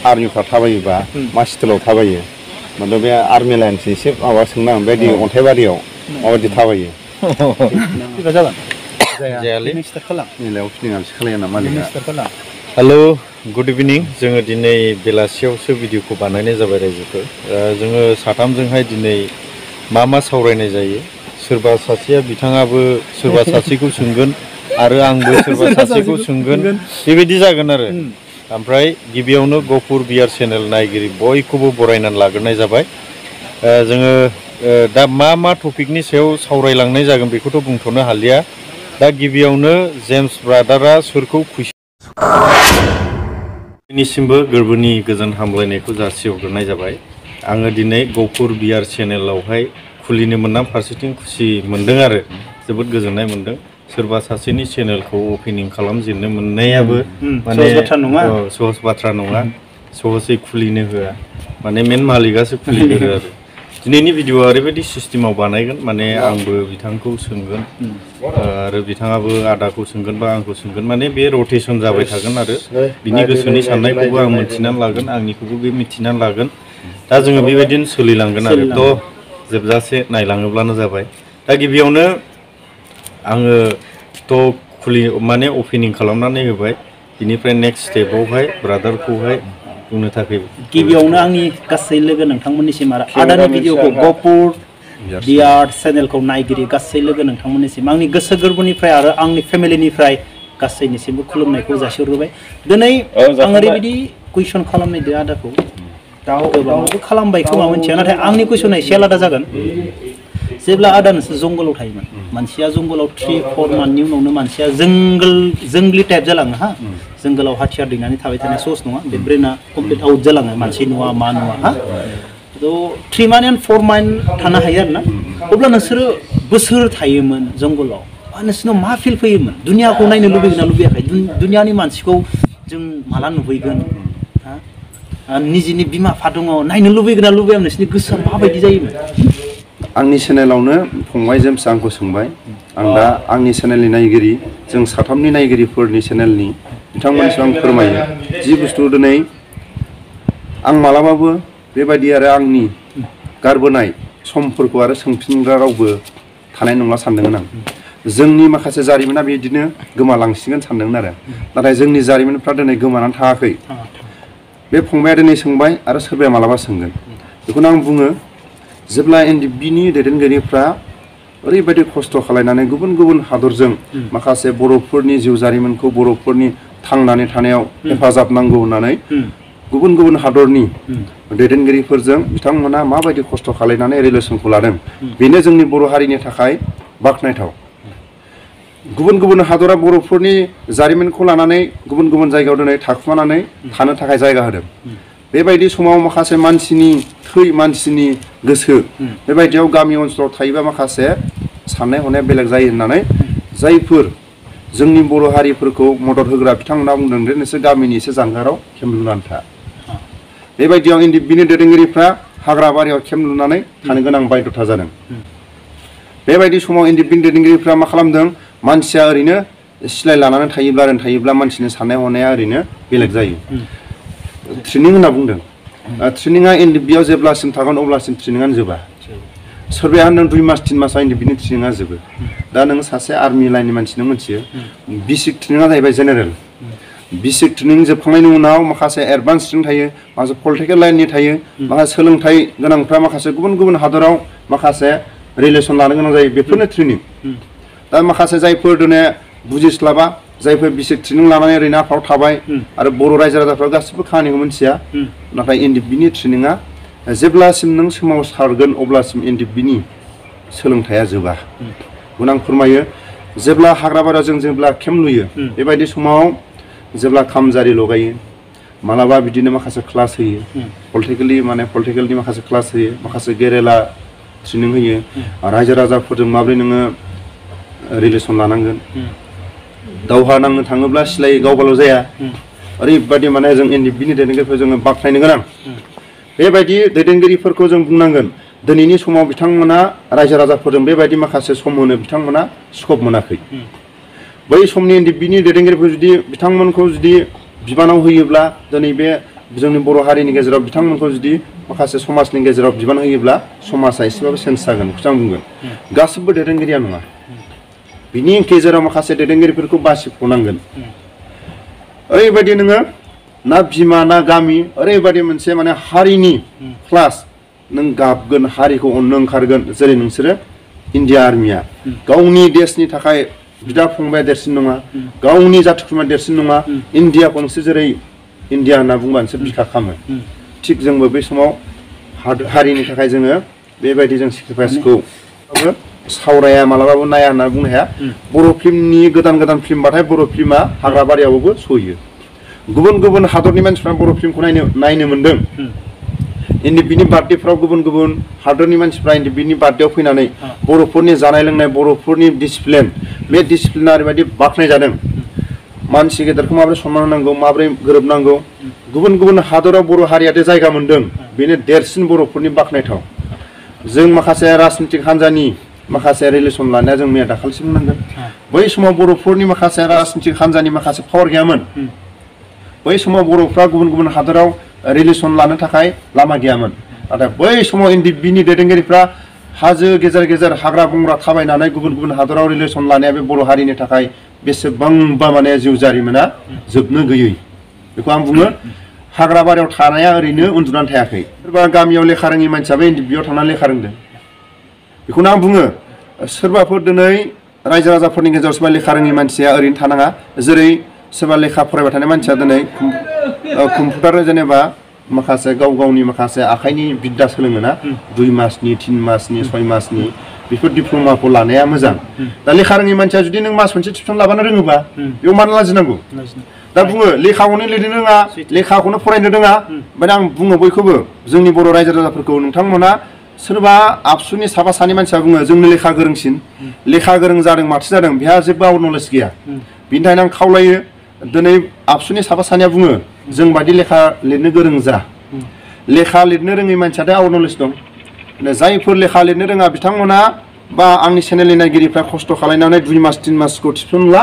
आर्मिफ्रा थाबायोबा मा स्टाइलाव थाबायो माने बे आर्मि लाइनसो एसे माबा सोंना बेबायदि अन्थाइबारियाव माबायदि थाबायो जागोन जायालै स्टार्ट खालाम निलायाव फिलिंआसो खालाया ना मालिका स्टार्ट खालाम हेलो गुड इभिनिं जोङो दिनै बेलासियावसो भिडिअखौ बानायनाय जाबाय रायजोफोर जोङो साथामजोंहाय दिनै मा सावरायनाय जायो सोरबा सासेया बिथाङाबो सोरबा सासेखौ सोंगोन आरो आंबो सोरबा सासेखौ सोंगोन बेबायदि जागोन आरो ओमफ्राय गिबियावनो गहपुर बिआर चेनेल नायगिरि बयखौबो बरायनानै लाग्रोनाय जाबाय जोङो दा मा टपिकनि सायाव सावरायलांनाय जागोन बेखौथ' बुंथ'नो हालिया दा गिबियावनो जेम्स ब्रादारा सोरखौ दिनैसिमबो गोरबोनि गोजोन हामलायनायखौ जासिहरग्रोनाय जाबाय आङो दिनै गहपुर बिआर चेनेलावहाय खुलिनो मोनना फारसेथिं खुसि मोनदों आरो जोबोद गोजोननाय मोनदों सोरबा सासेनि चेनेलखौ अपेनिं खालामजेननो मोननायाबो माने सहज बाथ्रा नङा सहजै खुलिनो होआ माने मेन मालिकआसो खुलिगोरो आरो दिनैनि भिडिअआ ओरैबायदि सिस्टेमाव बानायगोन माने आंबो बिथांखौ सोंगोन आरो बिथाङाबो आदाखौ सोंगोन बा आंखौ सोंगोन माने बे रटेसन जाबाय थागोन आरो बिनि गोसोनि साननायखौबो आं मिथिनानै लागोन आंनिखौबो बे मिथिनानै लागोन दा जोङो बेबायदिनो सोलिलांगोन आरो थ' जोबजासे नायलाङोब्लानो जाबाय दा गिबियावनो आङो माने अपेनिं खालामनानै होबाय बिनिफ्राय नेक्स्ट स्टेपआवहाय ब्रादारखौहाय बुंनो थाखाय गिबियावनो आंनि गासै लोगो नोंथांमोननिसिम आरो आदानि भिडिअखौ गहपुर बिआर चेनेलखौ नायगिरि गासै लोगो नोंथांमोननिसिम आंनि गोसो गोरबोनिफ्राय आरो आंनि फेमिलिनिफ्राय गासैनिसिमबो खुलुमनायखौ जासिहरबाय दिनै आं ओरैबायदि कुइसन खालामनायदो आदाखौ गोबांबो खालामबाय खोमा मोनथिया नाथाय आंनि कुइसना एसे आलादा जागोन जेब्ला आदा नोंसोर जंगलाव थायोमोन मानसिया जंगलाव 3-4 मान्थनि उनावनो मानसिया जोंगलि टाइप जालाङो हा जंगलाव हाथियार दैनानै थाबाय थानाय सस नङा बे ब्रेना कमप्लिट आउट जालाङो मानसि नङा मा नङा हा थ' 3 मान्थ एन्ड 4 मान्थ थानो हायो आरो ना अब्ला नोंसोरो बोसोर थायोमोन जंगलाव नोंसोरनाव मा फिल फैयोमोन दुनियाखौ नायनो लुबैगोन ना लुबैयाखै दुनियानि मानसिखौ जों माला नुहैगोन निजिनि बिमा बिफा दङ नायनो लुबैगोन ना लुबैया नोंसोरनि गोसोआ माबायदि जायोमोन आंनि चेनेलावनो फंबाय जेम्स आंखौ सोंबाय आं दा आंनि चेनेलनि नायगिरि जों साथामनि नायगिरिफोरनि चेनेलनि बिथांमोननिसिम आं फोरमायो जि बुस्थु दिनै आं मालाबाबो बेबायदि आरो आंनि गारबोनाय समफोरखौ आरो सोंफिनग्रा रावबो थानाय नंला सानदोंमोन आं जोंनि माखासे जारिमिना बिदिनो गोमालांसिगोन सानदोंमोन आरो नाथाय जोंनि जारिमिनफ्रा दिनै गोमानानै थाङाखै बे फंबाया दिनै सोंबाय आरो सोरबाया मालाबा सोंगोन बेखौनो आं बुङो जेब्ला एनडिएफबिनि दैदेनगिरिफ्रा ओरैबायदि खस्थ' खालायनानै गुबुन गुबुन हादरजों माखासे बर'फोरनि जिउ जारिमिनखौ बर'फोरनि थांनानै थानायाव हेफाजाब नांगौ होननानै गुबुन गुबुन हादरनि दैदेनगिरिफोरजों बिथांमोना माबायदि खस्थ' खालायनानै रिलेसनखौ लादों बेनो जोंनि बर' हारिनि थाखाय बाख्नायथाव गुबुन गुबुन हादरा बर'फोरनि जारिमिनखौ लानानै गुबुन गुबुन जायगायाव दिनै थाखुमानानै थानो थाखाय जायगा होदों बेबायदि समाव माखासे मानसिनि गोसो बेबायदियाव गामि ओनसोलाव थायोबा माखासे साननाय हनाया बेलेग जायो होननानै जायफोर जोंनि बर' हारिफोरखौ मदद होग्रा बिथांमोना बुंदों दे नोंसोर गामिनि एसे जानगाराव केम्प लुनानै था बेबायदियाव एनडिएफबिनि दैदेनगिरिफ्रा हाग्रा बारियाव केम्प लुनानै थानो गोनां बायध'था जादों बेबायदि समाव एनडिएफबिनि दैदेनगिरिफ्रा मा खालामदों मानसिया ओरैनो सिलाय लानानै थायोब्ला मानसिनि साननाय हनाया ओरैनो बेलेग जायो ट्रेनिं होनना बुंदों ट्रेनिंआ एनडिएफबियाव जेब्लासिम थागोन अब्लासिम ट्रेनिंआनो जोबा सोरबाया होनदों 2 मास 3 मासआव एनडिएफबिनि ट्रेनिंआ जोबो दा नों सासे आर्मि लाइननि मानसि नों मिथियो बेसिक ट्रेनिंआ जाहैबाय जेनेरेल बेसिक ट्रेनिं जोबखांनायनि उनाव माखासे एडभान्स ट्रेनिं थायो माखासे पलिटिकेल लाइननि थायो माखासे सोलोंथाइ गोनांफ्रा माखासे गुबुन गुबुन हादराव माखासे रिलेसन लानो गोनां जायो बेफोरनो ट्रेनिं दा माखासे जायफोर दिनै बुजिस्लाबा जायफोर बेसिक ट्रेनिं लानानै ओरैनो आफादाव थाबाय आरो बर' रायजो राजाफ्रा गासिबो खामानिखौ मिथिया नाथाय एनडिएफबिनि ट्रेनिंआ जेब्लासिम नों सोमावसारगोन अब्लासिम एनडिएफबिनि सोलोंथाइया जोबा उनाव आं फोरमायो जेब्ला हाग्राबारियाव जों जेब्ला केम्प लुयो बेबायदि समाव जेब्ला खामजारि लगायो मालाबा बिदिनो माखासे क्लास होयो पलिटिकेलनि माखासे क्लास होयो माखासे गेरेला ट्रेनिं होयो रायजो राजाफोरजों माबोरै नोङो रिलेसन लानांगोन दावहा नांनो थाङोब्ला सिलाय गावबाल' जाया ओरैबायदि माने जों एनडिएफबिनि दैदेनगिरिफोर जोङो बाख्नायनो गोनां बेबायदि दैदेनगिरिफोरखौ जों बुंनांगोन दिनैनि समाव बिथांमोना रायजो राजाफोरजों बेबायदि माखासे सम होनो बिथांमोना स्कप मोनाखै बै समनि एनडिएफबिनि दैदेनगिरिफोर जुदि बिथांमोनखौ जुदि बिबानाव होयोब्ला दिनै बे जोंनि बर' हारिनि गेजेराव बिथांमोनखौ जुदि माखासे समाजनि गेजेराव बिबान होयोब्ला समाजा एसेबाबो चेन्ज जागोन बेखौ आं बुंगोन गासिबो दैदेनगिरिया नङा बिनि गेजेराव माखासे दैदेनगिरिफोरखौ बासिख'नांगोन ओरैबायदि नोङो ना बिमा ना गामि ओरैबायदि मोनसे माने हारिनि क्लास नों गाबगोन हारिखौ अननो ओंखारगोन जेरै नोंसोरो इन्डिया आर्मिया गावनि देशनि थाखाय बिदा फंबाया देरसिन नङा गावनि जाथि खुरमा देरसिन नङा इन्डियाखौ नोंसोर जेरै इन्डिया होनना बुंबा नोंसोर बिखा खालामो थिग जोंबो बै समाव हारिनि थाखाय जोङो बेबायदि जों सेक्रिफाइसखौ सावराया मालाबाबो नाया होनना बुंनो हाया बर' फिल्मनि गोदान फिल्मबाथाय बर' फिल्मा हाग्रा बारियावबो सयो गुबुन गुबुन हादरनि मानसिफ्रा बर' फिल्मखौ नायनो मोन्दों बिनि बार्थडेफ्राव गुबुन हादरनि मानसिफ्रा बिनि बार्थडेआव फैनानै बर'फोरनि जानाय लोंनाय बर'फोरनि डिसिप्लिन बे डिसिप्लिना ओरैबायदि बाख्नाय जादों मानसि गेदेरखौ माबोरै सनमान होनांगौ माबोरै गोरोबनांगौ गुबुन हादराव बर' हारियादि जायगा मोन्दों बेनो देरसिन बर'फोरनि बाख्नायथाव जों माखासे राजनितिक हान्जानि माखासे रिलेसन लानाया जों मैया दाखालिसो बुंनांगोन बै समाव बर'फोरनि माखासे राजनितिक हान्जानि माखासे पावार गैयामोन बै समाव बर'फ्रा गुबुन हादराव रिलेसन लानो थाखाय लामा गैयामोन नाथाय बै समाव एनडिएफबिनि दैदेनगिरिफ्रा हाजो गेजेर हाग्रा बंग्रा थाबायनानै गुबुन हादराव रिलेसन लानाया बे बर' हारिनि थाखाय बेसेबांबा माने जिउ जारिमिना जोबनो गैयै बेखौ आं बुङो हाग्रा बारियाव थानाया ओरैनो उन्दुनानै थायाखै सोरबा गामियाव लेखा रोङि मानसियाबो एनडिएफबियाव थांनानै लेखा रोंदों बेखौनो आं बुङो सोरबाफोर दिनै रायजो राजाफोरनि गेजेराव सोरबा लेखा रोङि मानसिया ओरैनो थानाङा जेरै सोरबा लेखा फरायबाय थानाय मानसिया दिनै कम्पिउटार जेनेबा माखासे गावनि माखासे आखाइनि बिद्दा सोलोङोना 2 मासनि 3 मासनि 6 मासनि बेफोर डिप्ल'माखौ लानाया मोजां दा लेखा रोङि मानसिया जुदि नों मास मोनसे टिउसन लाबानो रोङोबा बेयाव मानो लाजिनांगौ दा बुङो लेखाखौनो लिरनो रोङा लेखाखौनो फरायनो रोङा ओमफ्राय आं बुङो बयखौबो जोंनि बर' रायजो राजाफोरखौ नोंथांमोना सोरबा आबसुनि साफा सानै मानसिया बुङो जोंनो लेखा गोरोंसिन लेखा गोरों जादों माथो जादों बेहा जेबो आउट नलेज गैया बिनि थाखायनो आं खावलायो दिनै आबसुनि साफा सानैया बुङो जों बादि लेखा लिरनो गोरों जा लेखा लिरनो रोङै मानसियाथ' आउट नलेज दं जायफोर लेखा लिरनो रोङा बिथांमोना बा आंनि चेनेलनि नायगिरिफ्रा खस्थ' खालामनानै 2 मास 3 मासखौ थिसनला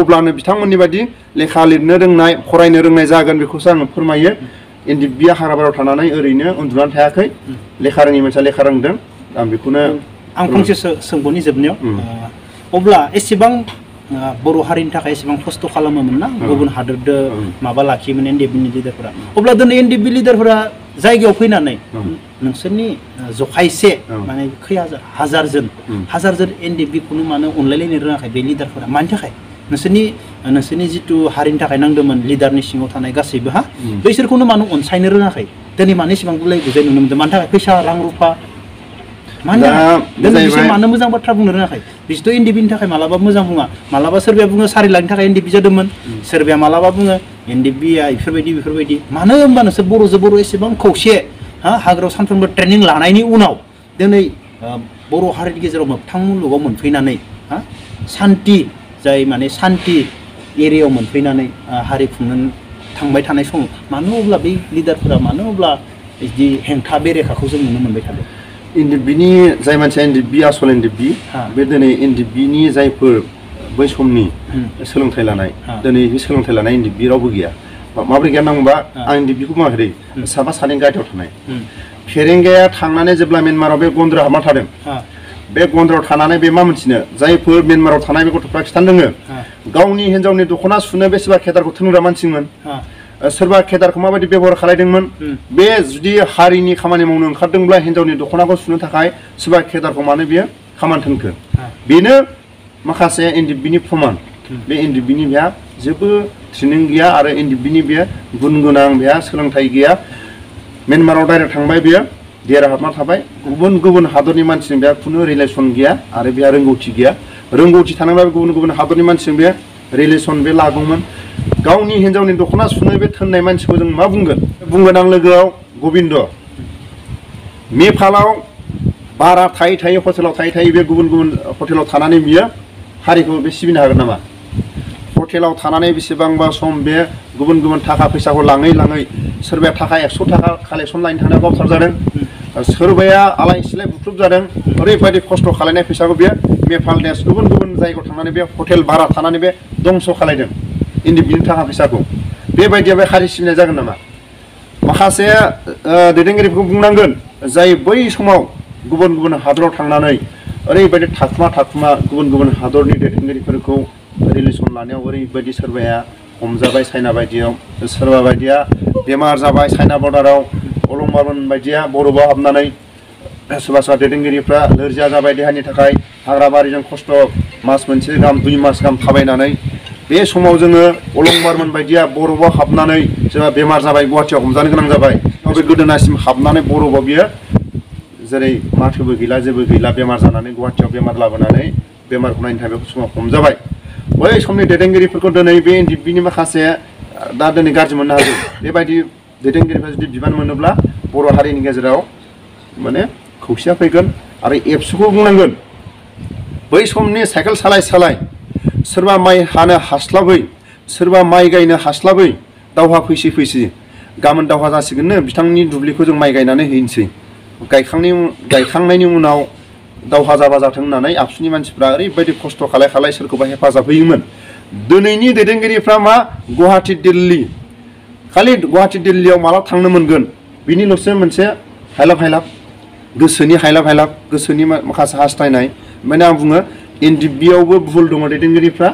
अब्लानो बिथांमोननि बायदि लेखा लिरनो रोंनाय फरायनो रोंनाय जागोन बेखौसो आङो फोरमायो एनडिएफबिया हाग्राबारियाव थानानै ओरैनो उन्दुनानै थायाखै लेखा रोङि मानसिया लेखा रोंदों आं बेखौनो आं फंसे सोंबोनि जोबनायाव अब्ला एसेबां बर' हारिनि थाखाय एसेबां खस्थ' खालामोमोन ना गुबुन हादोरदो माबा लाखियोमोन एनडिएफबिनि लिडारफोरा अब्ला दिनै एनडिएफबि लिडारफोरा जायगायाव फैनानै नोंसोरनि जखायसे माने खै हाजारजोन एनडिएफबिखौनो मानो अनलायलायनो रोङाखै बे लिडारफोरा मानि थाखाय नोंसोरनि जिथु हारिनि थाखाय नांदोंमोन लिडारनि सिङाव थानाय गासैबो बैसोरखौनो मानो अनसायनो रोङाखै दिनै मानो एसेबां बुलाय बुजाय नुनो मोनदों मानि थाखाय फैसा रां रुफा मानो मोजां बाथ्रा बुंनो रोङाखै बिसोरथ' एनडिएफबिनि थाखाय मालाबा मोजां बुङा मालाबा सोरबाया बुङो 4 लाखनि थाखाय एनडिएफबि जादोंमोन सोरबाया मालाबा बुङो एनडिएफबिया बेफोरबायदि मानो होनबा नोंसोर बर' एसेबां खौसे हाग्रायाव सानफ्रोमबो ट्रेनिं लानायनि उनाव दिनै बर' हारिनि गेजेराव मोगथां मुलुगाव मोनफैनानै सान्थि जाय माने सान्थि एरियायाव मोनफैनानै हारि खुंनो थांबाय थानाय समाव मानो अब्ला बै लिडारफोरा मानो अब्ला बिदि हेंथा बेरेखाखौ जों नुनो मोनबाय थादों एनडिएफबिनि जाय मानसिया एनडिएफबि आसल एनडिएफबि बे दिनै एनडिएफबिनि जायफोर बै समनि सोलोंथाइ लानाय दिनै बे सोलोंथाइ लानाय एनडिएफबि रावबो गैया माबोरै गैया नांगौबा आं एनडिएफबिखौ बुङाखै साफा सानै गाइडआव थानाय फेरेंगाया थांनानै जेब्ला म्यानमाराव बे गन्द्रा हाबना थादों बे गन्द्रायाव थानानै बे मा मोनथिनो जायफोर म्यानमाराव थानाय बे गथ'फ्रा खिथानो रोङो गावनि हिन्जावनि दख'ना सुनो बे सोरबा केदारखौ थोनग्रा मानसिमोन सोरबा केदारखौ माबायदि बेबहार खालायदोंमोन बे जुदि हारिनि खामानि मावनो ओंखारदोंब्ला हिन्जावनि दख'नाखौ सुनो थाखाय सोरबा केदारखौ मानो बियो खामानि थोनखो बेनो माखासे एनडिएफबिनि प्रमान बे एनडिएफबिनि बेहा जेबो ट्रेनिं गैया आरो एनडिएफबिनि बेयो गुन गोनां बेहा सोलोंथाइ गैया म्यानमाराव डाइरेक्ट थांबाय बेयो देरहाबना थाबाय गुबुन हादरनि मानसिजों बेहा खुनु रिलेसन गैया आरो बेहा रोंगौथि गैया रोंगौथि थानांब्ला गुबुन हादरनि मानसिजों बे रिलेसन बे लागौमोन गावनि हिन्जावनि दख'ना सुनो बे थोननाय मानसिखौ जों मा बुंगोन आं लोगोआव गबिन्द नेपालाव भारा थायै हटेलाव थायै बे गुबुन हटेलाव थानानै बियो हारिखौ बे सिबिनो हागोन नामा हटेलाव थानानै बेसेबांबा सम बे गुबुन थाखा फैसाखौ लाङै सोरबाया थाखा 100 थाखा कालेक्सन लायनो थांनायाव गावथार जादों सोरबाया आलाय सिलाय बुख्रुब जादों ओरैबायदि खस्थ' खालायनाय फैसाखौ बेयो नेपाल देश गुबुन जायगायाव थांनानै बे हटेल भारा थानानै बे दंस' खालायदों एनडिएफबिनि थाखा फैसाखौ बेबायदिया बे हारि सिबिनाय जागोन नामा माखासे दैदेनगिरिफोरखौ बुंनांगोन जाय बै समाव गुबुन गुबुन हादराव थांनानै ओरैबायदि थाखुमा गुबुन हादरनि दैदेनगिरिफोरखौ रिलेसन लानायाव ओरैबायदि सोरबाया हमजाबाय चाइना बायदियाव सोरबा बायदिया बेमार जाबाय चाइना बर्डाराव अलंबारमोन बायदिया बरफआव हाबनानै सोरबा दैदेनगिरिफ्रा लोरजिया जाबाय देहानि थाखाय हाग्राबारिजों खस्थ' मास मोनसे गाहाम 2 मास गाहाम थाबायनानै बे समाव जोङो अलंबारमोन बायदिया बरफआव हाबनानै सोरबा बेमार जाबाय गुवाहाटियाव हमजानो गोनां जाबाय बे गोदोनासिम हाबनानै बरफआव बियो जेरै माथोबो गैला जेबो गैला बेमार जानानै गुवाहाटियाव बेमार लाबोनानै बेमारखौ नायनो थाखाय बे समाव हमजाबाय बै समनि दैदेनगिरिफोरखौ दिनै बे एनडिएफबिनि माखासे दा दिनै गाज्रि मोननो हागौ बेबायदि दैदेनगिरिफ्रा जुदि बिबान मोनोब्ला बर' हारिनि गेजेराव माने खौसेया फैगोन आरो एबसुखौ बुंनांगोन बै समनि साइकेल सालाय सोरबा माइ हानो हास्लाबै सोरबा माइ गायनो हास्लाबै दावहा फैसि गाबोन दावहा जासिगोननो बिथांनि दुब्लिखौ जों माइ गायनानै हैनोसै गायखांनायनि उनाव दावहा जाबा जाथों होननानै आबसुनि मानसिफ्रा ओरैबायदि खस्थ' खालाय सोरखौबा हेफाजाब होयोमोन दिनैनि दैदेनगिरिफ्रा मा गुवाहाटि दिल्ली खालि गुवाहाटि दिल्लीयाव माला थांनो मोनगोन बिनिल'सो मोनसे हायलाब गोसोनि हायलाब गोसोनि माखासे हास्थायनाय माने आं बुङो एनडिएफबियावबो भुल दङ दैदेनगिरिफ्रा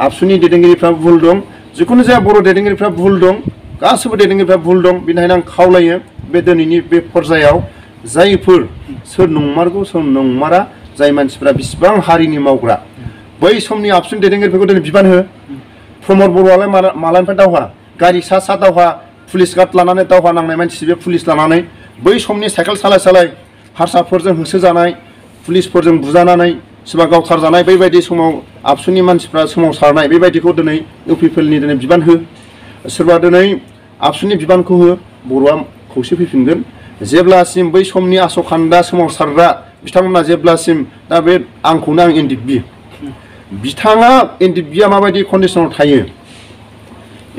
आबसुनि दैदेनगिरिफ्रा भुल दं जिखुनु जाया बर' दैदेनगिरिफ्रा भुल दं गासैबो दैदेनगिरिफ्रा भुल दं बेनिखायनो आं खावलायो बे दिनैनि बे पर्यायाव जायफोर सोर नंमारगौ सोर नंमारा जाय मानसिफ्रा बिसिबां हारिनि मावग्रा बै समनि आबसुनि दैदेनगिरिफोरखौ दिनै बिबान हो प्रमद बर'आलाय मालानिफ्राय दावहा गारि सा दावहा पुलिस गार्ड लानानै दावहा नांनाय मानसि बे पुलिस लानानै बै समनि साइकेल सालाय हारसाफोरजों होसोजानाय पुलिसफोरजों बुजानानै सोरबा गावथारजानाय बेबायदि समाव आबसुनि मानसिफ्रा सोमावसारनाय बेबायदिखौ दिनै इउपिपिएलनि दिनै बिबान हो सोरबा दिनै आबसुनि बिबानखौ हो बर'आ खौसे फैफिनगोन जेब्लासिम बै समनि आसखान्दा सोमावसारग्रा बिथांमोना जेब्लासिम दा बे आंखौनो आं एनडिएफबि बिथाङा एनडिएफबिया माबायदि कन्डिसनाव थायो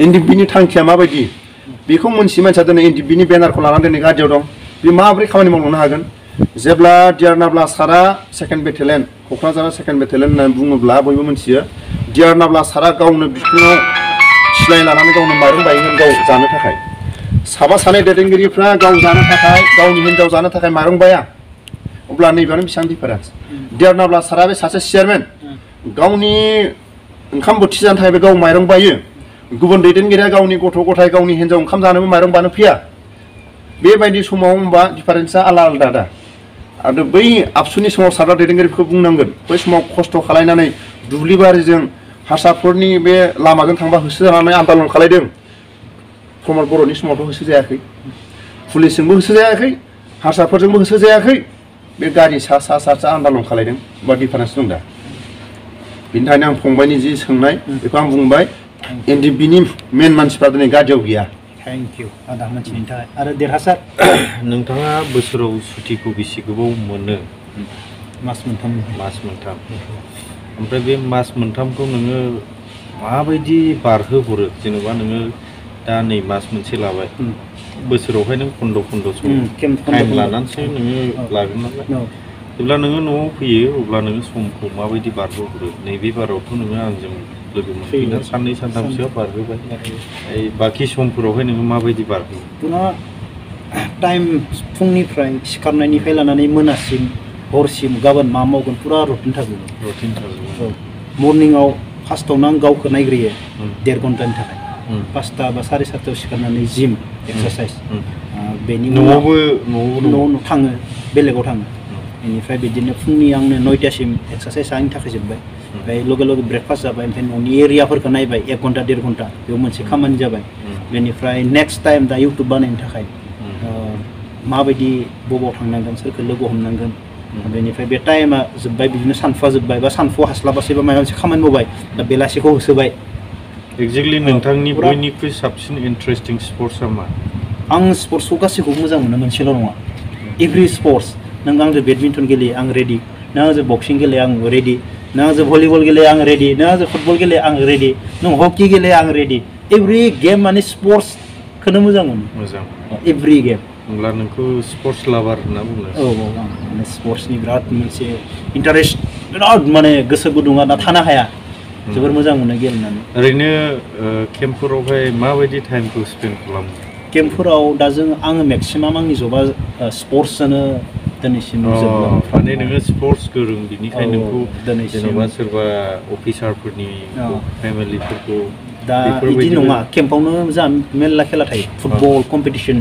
एनडिएफबिनि थांखिया माबायदि बेखौ मोनसे मानसिया दिनै एनडिएफबिनि बेनारखौ लानानै दिनै गादियाव दं बे माबोरै खामानि मावनो हागोन जेब्ला डियारनाब्ला सारा सेकेन्ड बेटेलियन क'क्राझारा सेकेन्ड बेटेलियन होननानै बुङोब्ला बयबो मिथियो डियारनाब्ला सारा गावनो बिखुङाव सिलाय लानानै गावनो माइरं बायोमोन गाव जानो थाखाय साबा सानै दैदेनगिरिफ्रा गाव जानो थाखाय गावनि हिन्जाव जानो थाखाय माइरं बाया अब्ला नैबेयावनो बेसेबां डिफारेन्स डियारनाब्ला सारा बे सासे चेयारमेन गावनि ओंखाम बोथिसे जानो थाखाय बे गाव माइरं बायो गुबुन दैदेनगिरिया गावनि गथ' गथाय गावनि हिन्जाव ओंखाम जानोबो माइरं बानो फैया बेबायदि समाव होनबा डिफारेन्सआ आलादा दा आरो बै आबसुनि समाव सारा दैदेनगिरिफोरखौ बुंनांगोन बै समाव खस्थ' खालायनानै दुब्लिबारिजों हारसाफोरनि बे लामाजों थांबा होसोजानानै आन्दालन खालायदों प्रमद बर'नि समावथ' होसोजायाखै पुलिसजोंबो होसोजायाखै हारसाफोरजोंबो होसोजायाखै बे गारि सा आन्दालन खालायदों बा डिफारेन्स दं दा बेनि थाखायनो आं फंबायनि जि सोंनाय बेखौ आं बुंबाय एनडिएफबिनि मेन मानसिफ्रा दिनै गादियाव गैया थेंक इउ आदा मोनथिनायनि थाखाय आरो देरहासार नोंथाङा बोसोराव सुटिखौ बेसे गोबाव मोनो मास मोनथाम ओमफ्राय बे मास मोनथामखौ नोङो माबायदि बारहोहरो जेनेबा नोङो दा नै मास मोनसे लाबाय बोसोरावहाय नों खन्द' सम टाइम लानानैसो नोङो लागोन नालाय जेब्ला नोङो न'आव फैयो अब्ला नोङो समखौ माबायदि बारहोहरो नैबे बारावथ' नोङो आंजों लोगो मोनफैना साननै सानथामसोआ बारहोबाय बाखि समफोरावहाय नोङो माबायदि बारहोयो पुनः टाइम फुंनिफ्राय सिखारनायनिफ्राय लानानै मोनासिम हरसिम गाबोन मा मावगोन पुरा रुटिन थाजोबो मर्निंआव फार्स्टआवनो आं गावखौ नायग्रोयो 1.5 घन्टानि थाखाय 5टा बा 7:30 सिखारनानै जिम एक्सारसाइज बेनि न'आव थाङो बेलेगाव थाङो बेनिफ्राय बिदिनो फुंनि आंनो 9टासिम एक्सारसाइजआ आंनि थाखाय जोब्बाय ओमफ्राय लगे ब्रेकफास्ट जाबाय ओमफ्राय न'नि एरियाफोरखौ नायबाय 1 घन्टा 1.5 घन्टा बेयाव मोनसे खामानि जाबाय बेनिफ्राय नेक्स्ट टाइम दा इउटुब बानायनो थाखाय माबायदि बबाव थांनांगोन सोरखौ लोगो हमनांगोन बेनिफ्राय बे टाइमा जोब्बाय बिदिनो सानफुआ जोब्बाय बा सानफुआ हास्लाबासै बा माबा मोनसे खामानि मावबाय दा बेलासिखौ होसोबाय एक्जेक्टलि नोंथांनि बयनिख्रुइ साबसिन इन्टारेस्टिं स्पर्ट्सआ मा आं स्पर्ट्सखौ गासैखौबो मोजां मोनो मोनसेल' नङा एभ्रि स्पर्ट्स नों आंजों बेडमिन्टन गेलेयो आं रेडि नों आंजों बक्सिं गेलेयो आं रेडि नों आंजों भलिबल गेलेयो आं रेडि नों आंजों फुटबल गेलेयो आं रेडि नों हकि गेलेयो आं रेडि एभ्रि गेम माने स्पर्ट्सखौनो मोजां मोनो एभ्रि गेम होमब्ला नोंखौ स्पर्ट्स लाभार होनना बुङो औ आं माने स्पर्ट्सनि बिराद मोनसे इन्टारेस्ट बिराद माने गोसो गुदुङा ना थानो हाया जोबोर मोजां मोनो गेलेनानै ओरैनो केम्पफोरावहाय माबायदि टाइमखौ स्पेन्ड खालामो केम्पफोराव दा जों आङो मेक्सिमाम आंनि जबा स्पर्ट्सआनो दिनैसिम माने नोङो स्पर्ट्स गोरों बिनिखायनो नोंखौ जेनेबा सोरबा अफिसारफोरनि फेमिलिफोरखौ दा बिदि नङा केम्पआवनो जा मेरला खेला थायो फुटबल कम्पिटिसन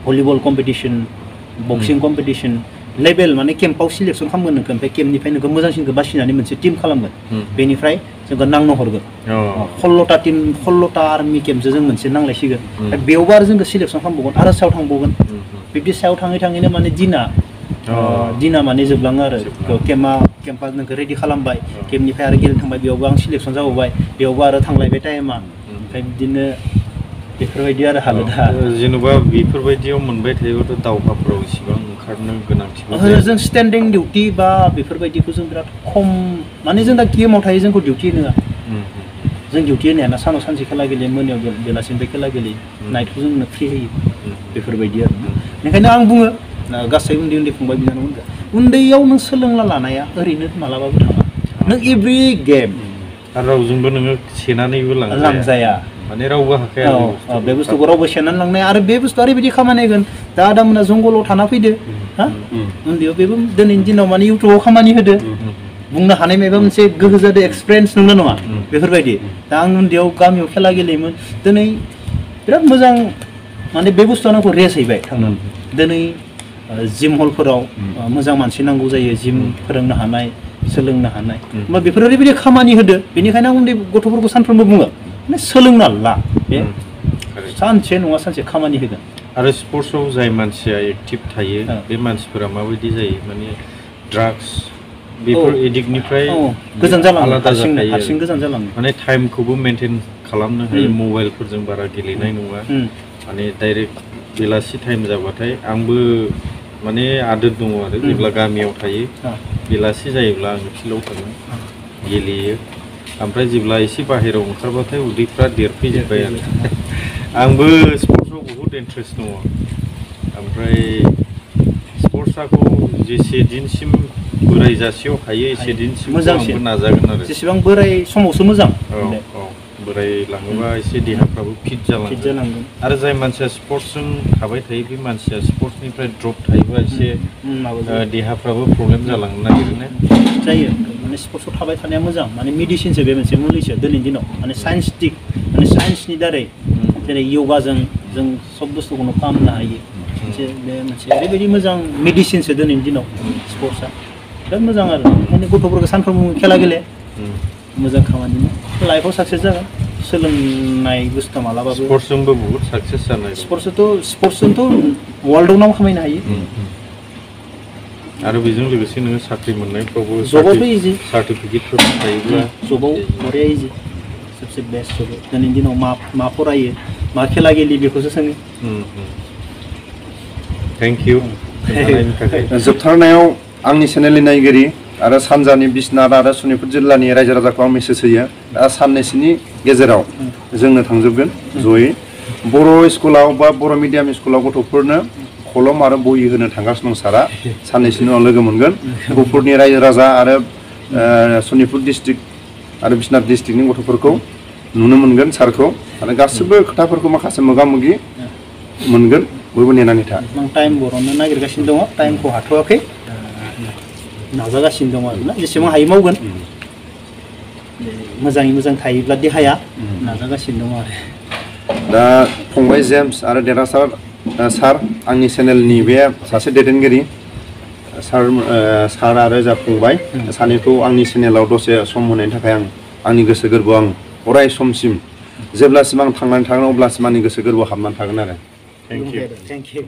भलिबल कम्पिटिसन बक्सिं कम्पिटिसन लेभेल माने केम्पआव सिलेक्सन खालामगोन नोंखौ ओमफ्राय केम्पनिफ्राय नोंखौ मोजांसिनखौ बासिनानै मोनसे टिम खालामगोन बेनिफ्राय जोंखौ नांनो हरगोन 16टा टिम 16टा आर्मि केम्पजों जों मोनसे नांलायसिगोन ओमफ्राय बेयावबो आरो जोंखौ सिलेक्सन खालामबावगोन आरो सायाव थांबावगोन बिब्दि सायाव थाङै थाङैनो माने दिना माने जोबलाङो आरो केम्पा नोंखौ रेडि खालामबाय केम्पनिफ्राय आरो गेलेनो थांबाय बेयावबो आं सिलेक्सन जाबावबाय बेयावबो आरो थांलायबाय टाइमा ओमफ्राय बिदिनो बेफोरबायदि आरो हालोदा जेनेबा बेफोरबायदियाव मोनबाय थायोबाथ' दावहाफोराव इसेबां ओंखारनो गोनांथि जों स्टेन्डिं डिउटि बा बेफोरबायदिखौ जों बिराद खम माने जों दा गेमाव थायो जोंखौ डिउटि होआ जों डिउटि होनायाना सानाव सानसे खेला गेलेयो मोनायाव बेलासिनिफ्राय खेला गेलेयो नाइटखौ जोंनो फ्रि होयो बेफोरबायदि आरो बेनिखायनो आं बुङो गासै उन्दै उन्दै फंबाय बिनानावमोनखौ उन्दैयाव नों सोलोंना लानाया ओरैनो मालाबाबो थाङा नों एभ्रि गेम आरो रावजोंबो नोङो सेनानैबो लांजाया माने रावबो हाखाया बे बुस्थुखौ रावबो सेनानै लांनाया आरो बे बुस्थुआ ओरैबायदि खामानि होगोन दा आदामोना जंगलाव थाना फैदो हा उन्दैयाव बेबो दिनैनि दिनाव माने इउटुबाव खामानि होदो बुंनो हानाय माबा मोनसे गोहो जादों एक्सपिरियेन्स नंगौ नङा बेफोरबायदि दा आं उन्दैयाव गामियाव खेला गेलेयोमोन दिनै बिराद मोजां माने बे बुस्थुआ आंखौ रेस्ट हैबाय थांनानै दिनै जिम हलफोराव मोजां मानसि नांगौ जायो जिम फोरोंनो हानाय सोलोंनो हानाय होमबा बेफोर ओरैबायदि खामानि होदो बेनिखायनो आं उन्दै गथ'फोरखौ सानफ्रोमबो बुङो माने सोलोंना ला बे सानसे नङा सानसे खामानि होगोन आरो स्पर्ट्सआव जाय मानसिया एक्टिभ थायो बे मानसिफोरा माबायदि जायो माने ड्राग्स बेफोर एडिक्टनिफ्राय गोजान जालाङो हारसिं गोजान जालाङो माने टाइमखौबो मेनटेन खालामनो हायो मबाइलफोरजों बारा गेलेनाय नङा माने डाइरेक्ट बेलासि टाइम जाबाथाय आंबो माने आदोत दङ आरो जेब्ला गामियाव थायो बेलासि जायोब्ला आङो फिल्डआव थाङो गेलेयो ओमफ्राय जेब्ला एसे बाहेरायाव ओंखारबाथाय उदैफ्रा देरफैजोब्बाय आरो आंबो स्पर्ट्सआव बहुद इन्ट्रेस्ट दङ ओमफ्राय स्पर्ट्सखौ जेसे दिनसिम बोराय जासेयाव हायो एसे दिनसिम आंबो नाजागोन आरो जेसेबां बोराय समावसो मोजां बोराय लाङोबा एसे देहाफ्राबो फिट जालांगोन आरो जाय मानसिया स्पर्ट्सजों थाबाय थायो बे मानसिया स्पर्ट्सनिफ्राय ड्रप थायोबा एसे देहाफ्राबो प्रब्लेम जालांनो नागिरो जायो माने स्पर्ट्सआव थाबाय थानाया मोजां माने मेडिसिनसो बे मोनसे मुलिसो दिनैनि दिनाव माने साइन्टिफिक माने साइन्सनि दारै जेरै यगाजों जों सब बुस्थुखौनो फाहामनो हायो बे मोनसे ओरैबायदि मोजां मेडिसिनसो दिनैनि दिनाव स्पर्ट्सआ बिराद मोजां आरो ओंखायनो गथ'फोरखौ सानफ्रोमबो खेला गेले मोजां खामानि लाइफआव साक्सेस जागोन सोलोंनाय बुस्थु मालाबाबो स्पर्ट्सजोंबो बहुत साक्सेस जानाय स्पर्ट्सजोंथ' वर्ल्डआव नाम खामायनो हायो आरो बेजों लोगोसे नोङो साख्रि मोननायफ्रावबो जबावबो इजि सार्टिफिकेटफोर थायोब्ला जबाव बरिया इजि सबसे बेस्ट जब दिनैनि दिनाव मा फरायो मा खेला गेलेयो बेखौसो सोङो थेंक इउ जोबथारनायाव आंनि चेनेलनि नायगिरि आरो सानजानि बिसनाथ आरो सनितपुर जिल्लानि रायजो राजाखौ आं मेसेज होयो दा साननैसोनि गेजेराव जोंनो थांजोबगोन जयै बर' स्कुलाव बा बर' मिडियाम स्कुलाव गथ'फोरनो कलम आरो बहि होनो थांगासिनो दं सारा साननैसोनि उनाव लोगो मोनगोन गहपुरनि रायजो राजा आरो सनितपुर डिस्ट्रिक्ट आरो बिसनाथ डिस्ट्रिक्टनि गथ'फोरखौ नुनो मोनगोन सारखौ आरो गासिबो खोथाफोरखौ माखासे मोगा मोगि मोनगोन बयबो नेनानै था आं टाइम बरननो नागिरगासिनो दङ टाइमखौ हाथ'वाखै नाजागासिनो दङ आरोना जेसेबां हायो मावगोन मोजाङै मोजां थायोब्ला देहाया नाजागासिनो दङ आरो दा फंबाय जेम्स आरो देरहासात सार आंनि चेनेलनि बे सासे दैदेनगिरि सार आरो जा फंबाय सानैखौ आंनि चेनेलाव दसे सम होनायनि थाखाय आंनि गोसो गोरबोआव आं अराय समसिम जेब्लासिम आं थांनानै थागोन अब्लासिम आंनि गोसो गोरबोआव हाबनानै थागोन आरो थेंक इउ